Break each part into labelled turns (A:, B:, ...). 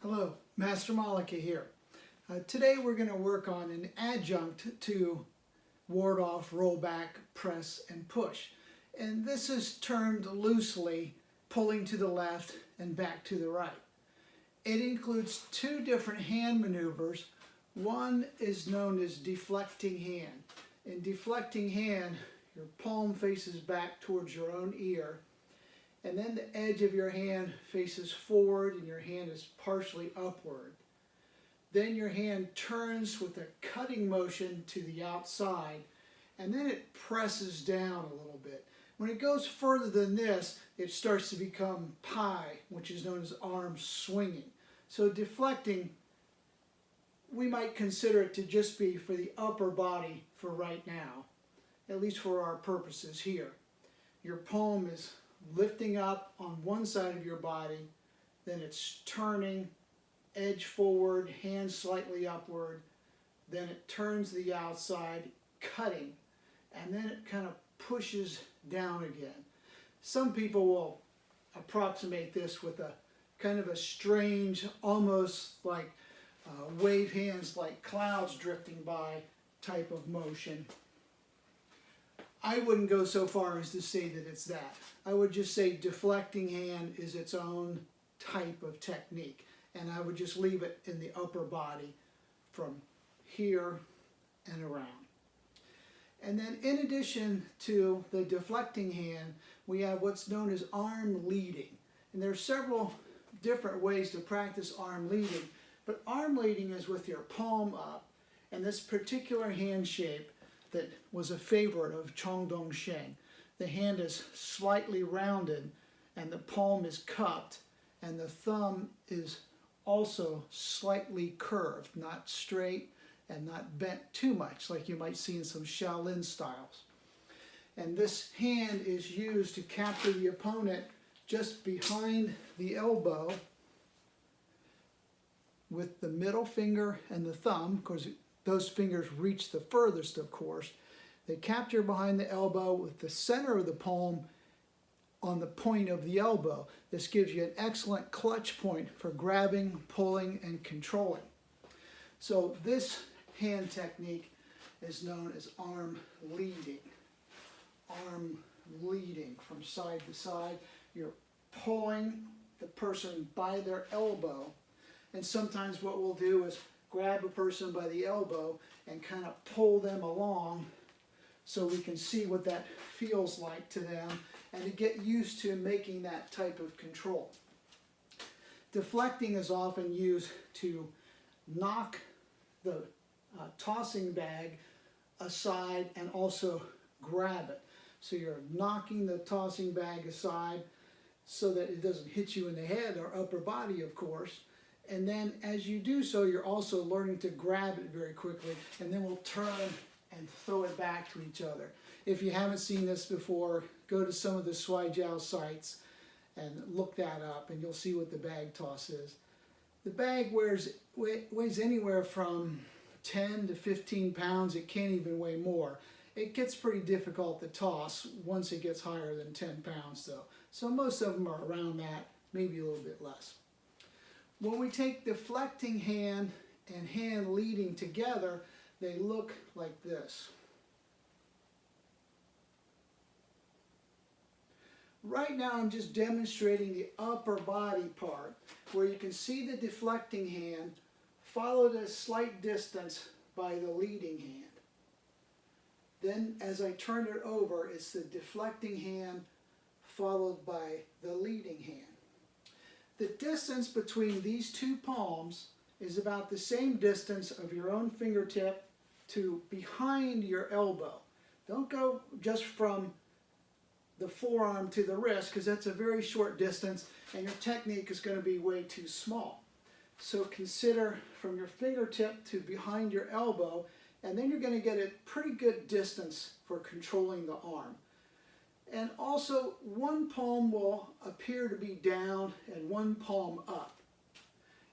A: Hello, Master Malika here. Today we're going to work on an adjunct to ward off, roll back, press, and push. And this is termed loosely pulling to the left and back to the right. It includes two different hand maneuvers. One is known as deflecting hand. In deflecting hand, your palm faces back towards your own ear, and then the edge of your hand faces forward and your hand is partially upward. Then your hand turns with a cutting motion to the outside, and then it presses down a little bit. When it goes further than this, it starts to become pie, which is known as arm swinging. So deflecting, we might consider it to just be for the upper body for right now, at least for our purposes here. Your palm is lifting up on one side of your body, then it's turning, edge forward, hand slightly upward, then it turns the outside, cutting, and then it kind of pushes down again. Some people will approximate this with a kind of a strange, almost like wave hands like clouds drifting by type of motion. I wouldn't go so far as to say that it's that. I would just say deflecting hand is its own type of technique, and I would just leave it in the upper body from here and around. And then in addition to the deflecting hand, we have what's known as arm leading. And there are several different ways to practice arm leading, but arm leading is with your palm up, and this particular hand shape that was a favorite of Chang Sheng. The hand is slightly rounded and the palm is cupped, and the thumb is also slightly curved, not straight and not bent too much like you might see in some Shaolin styles. And this hand is used to capture the opponent just behind the elbow with the middle finger and the thumb, because those fingers reach the furthest, of course. They capture behind the elbow with the center of the palm on the point of the elbow. This gives you an excellent clutch point for grabbing, pulling, and controlling. So this hand technique is known as arm leading. Arm leading from side to side. You're pulling the person by their elbow, and sometimes what we'll do is grab a person by the elbow and kind of pull them along so we can see what that feels like to them and to get used to making that type of control. Deflecting is often used to knock the tossing bag aside and also grab it. So you're knocking the tossing bag aside so that it doesn't hit you in the head or upper body, of course. And then as you do so, you're also learning to grab it very quickly, and then we'll turn and throw it back to each other. If you haven't seen this before, go to some of the Swai Jiao sites and look that up, and you'll see what the bag toss is. The bag weighs anywhere from 10 to 15 pounds. It can't even weigh more. It gets pretty difficult to toss once it gets higher than 10 pounds though. So most of them are around that, maybe a little bit less. When we take deflecting hand and hand leading together, they look like this. Right now I'm just demonstrating the upper body part where you can see the deflecting hand followed a slight distance by the leading hand. Then as I turn it over, it's the deflecting hand followed by the leading hand. The distance between these two palms is about the same distance of your own fingertip to behind your elbow. Don't go just from the forearm to the wrist, because that's a very short distance and your technique is going to be way too small. So consider from your fingertip to behind your elbow, and then you're going to get a pretty good distance for controlling the arm. And also, one palm will appear to be down and one palm up.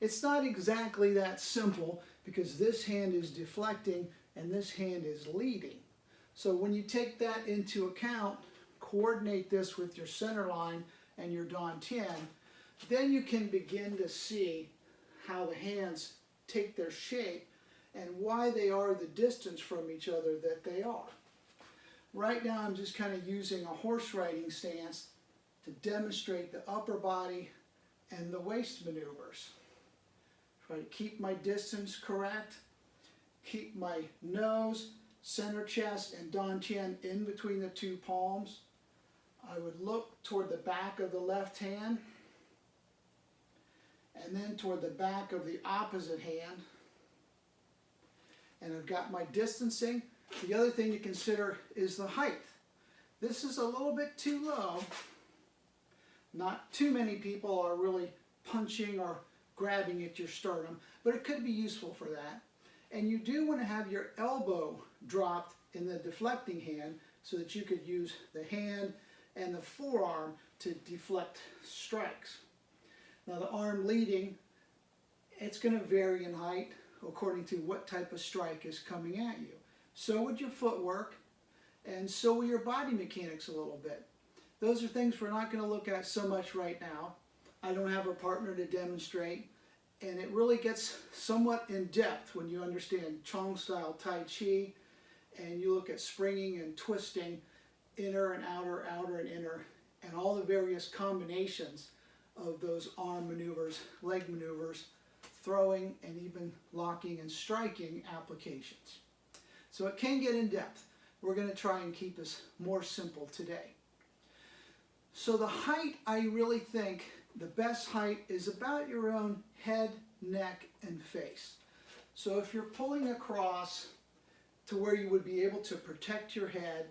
A: It's not exactly that simple because this hand is deflecting and this hand is leading. So when you take that into account, coordinate this with your center line and your dantian, then you can begin to see how the hands take their shape and why they are the distance from each other that they are. Right now I'm just kind of using a horse riding stance to demonstrate the upper body and the waist maneuvers. Try to keep my distance correct, keep my nose, center chest, and dantian in between the two palms. I would look toward the back of the left hand and then toward the back of the opposite hand. And I've got my distancing. The other thing to consider is the height. This is a little bit too low. Not too many people are really punching or grabbing at your sternum, but it could be useful for that. And you do want to have your elbow dropped in the deflecting hand so that you could use the hand and the forearm to deflect strikes. Now the arm leading, it's going to vary in height according to what type of strike is coming at you. So would your footwork, and so will your body mechanics a little bit. Those are things we're not going to look at so much right now. I don't have a partner to demonstrate, and it really gets somewhat in depth when you understand Chang style Tai Chi, and you look at springing and twisting, inner and outer, outer and inner, and all the various combinations of those arm maneuvers, leg maneuvers, throwing, and even locking and striking applications. So it can get in depth. We're going to try and keep this more simple today. So the height, I really think the best height is about your own head, neck, and face. So if you're pulling across to where you would be able to protect your head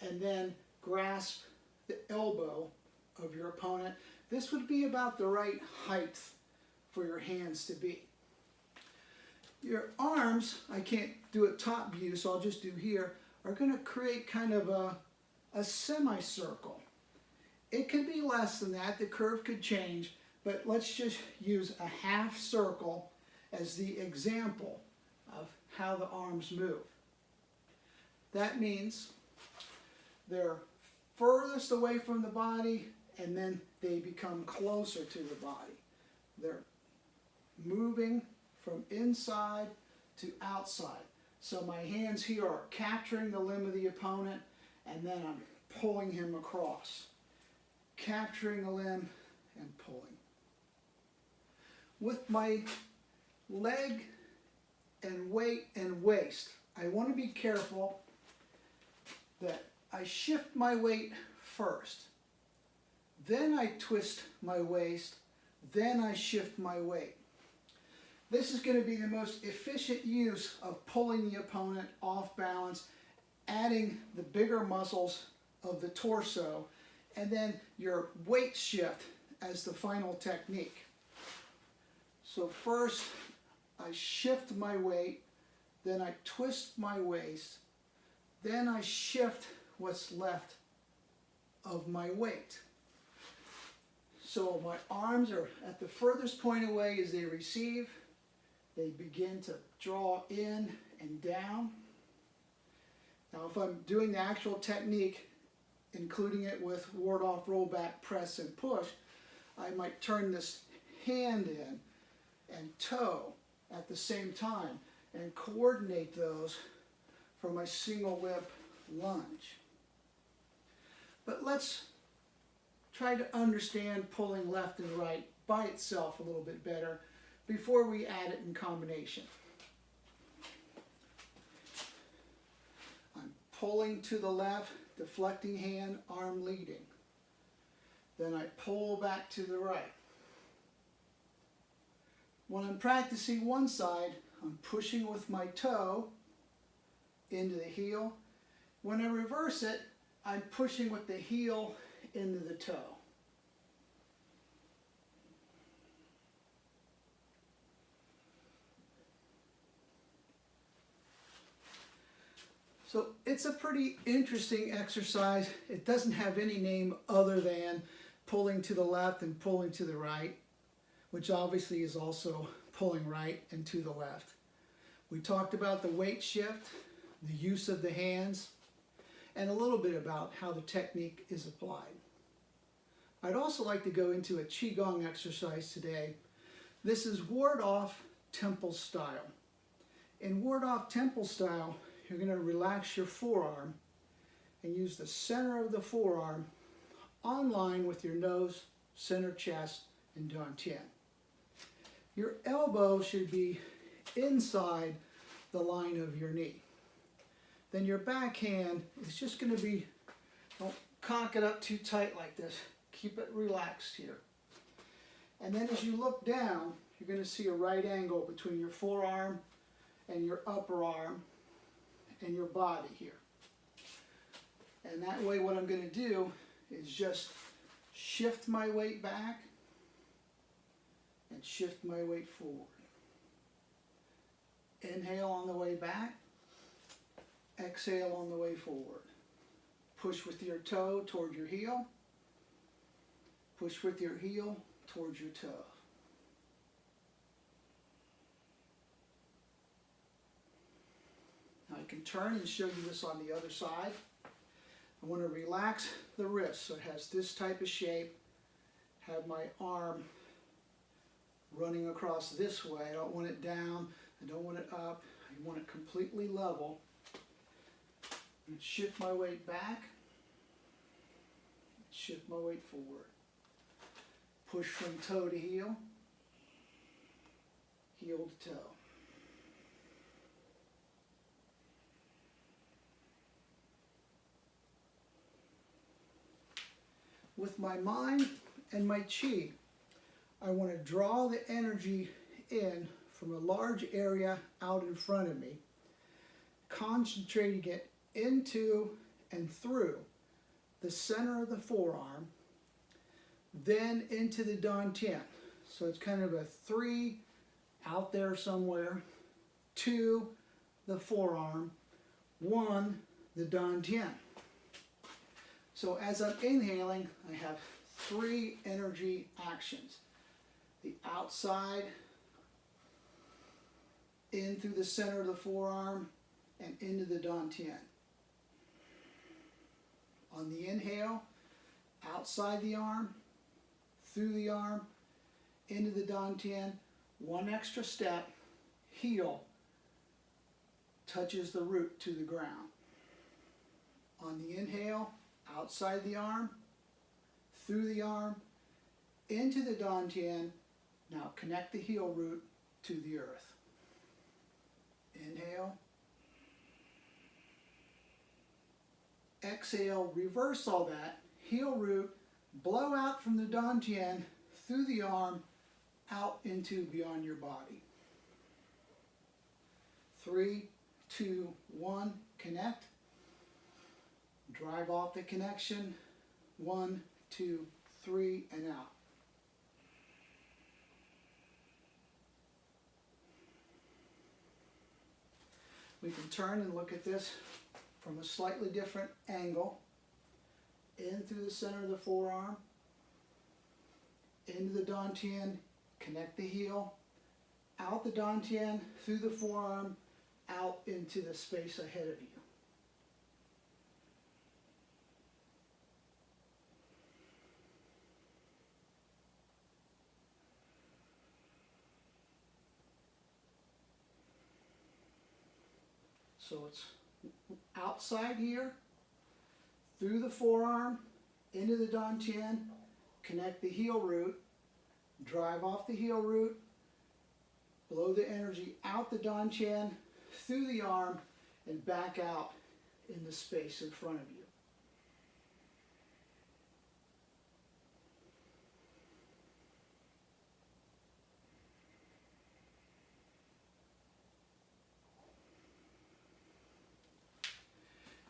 A: and then grasp the elbow of your opponent, this would be about the right height for your hands to be. Your arms, I can't do it top view, so I'll just do here, are going to create kind of a semicircle. It could be less than that, the curve could change, but let's just use a half circle as the example of how the arms move. That means they're furthest away from the body and then they become closer to the body. They're moving from inside to outside. So my hands here are capturing the limb of the opponent and then I'm pulling him across. Capturing the limb and pulling. With my leg and weight and waist, I want to be careful that I shift my weight first. Then I twist my waist, then I shift my weight. This is going to be the most efficient use of pulling the opponent off balance, adding the bigger muscles of the torso, and then your weight shift as the final technique. So first I shift my weight, then I twist my waist, then I shift what's left of my weight. So my arms are at the furthest point away as they receive. They begin to draw in and down. Now if I'm doing the actual technique, including it with ward off, roll back, press, and push, I might turn this hand in and toe at the same time and coordinate those for my single whip lunge. But let's try to understand pulling left and right by itself a little bit better before we add it in combination. I'm pulling to the left, deflecting hand, arm leading. Then I pull back to the right. When I'm practicing one side, I'm pushing with my toe into the heel. When I reverse it, I'm pushing with the heel into the toe. So it's a pretty interesting exercise. It doesn't have any name other than pulling to the left and pulling to the right, which obviously is also pulling right and to the left. We talked about the weight shift, the use of the hands, and a little bit about how the technique is applied. I'd also like to go into a Qigong exercise today This is ward off temple style. In ward off temple style, you're going to relax your forearm and use the center of the forearm on line with your nose, center chest, and dantian. Your elbow should be inside the line of your knee. Then your backhand is just going to be, don't cock it up too tight like this. Keep it relaxed here. And then as you look down, you're going to see a right angle between your forearm and your upper arm and your body here. And that way what I'm going to do is just shift my weight back and shift my weight forward. Inhale on the way back, exhale on the way forward. Push with your toe toward your heel, push with your heel towards your toe. Now I can turn and show you this on the other side. I want to relax the wrist so it has this type of shape. Have my arm running across this way. I don't want it down. I don't want it up. I want it completely level. And shift my weight back. Shift my weight forward. Push from toe to heel. Heel to toe. With my mind and my chi, I want to draw the energy in from a large area out in front of me, concentrating it into and through the center of the forearm, then into the dantian. So it's kind of a 3 out there somewhere, 2 the forearm, 1 the dantian. So as I'm inhaling, I have 3 energy actions. The outside, in through the center of the forearm, and into the dantian. On the inhale, outside the arm, through the arm, into the dantian, 1 extra step, heel touches the root to the ground. On the inhale, outside the arm, through the arm, into the dantian. Now connect the heel root to the earth. Inhale. Exhale, reverse all that. Heel root, blow out from the dantian, through the arm, out into beyond your body. 3, 2, 1, connect. Drive off the connection. 1, 2, 3, and out. We can turn and look at this from a slightly different angle. In through the center of the forearm, into the dantian, connect the heel, out the dantian, through the forearm, out into the space ahead of you. So it's outside here, through the forearm, into the dantian, connect the heel root, drive off the heel root, blow the energy out the dantian, through the arm, and back out in the space in front of you.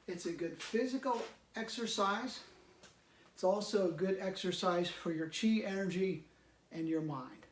A: It's a good physical exercise. It's also a good exercise for your chi energy and your mind.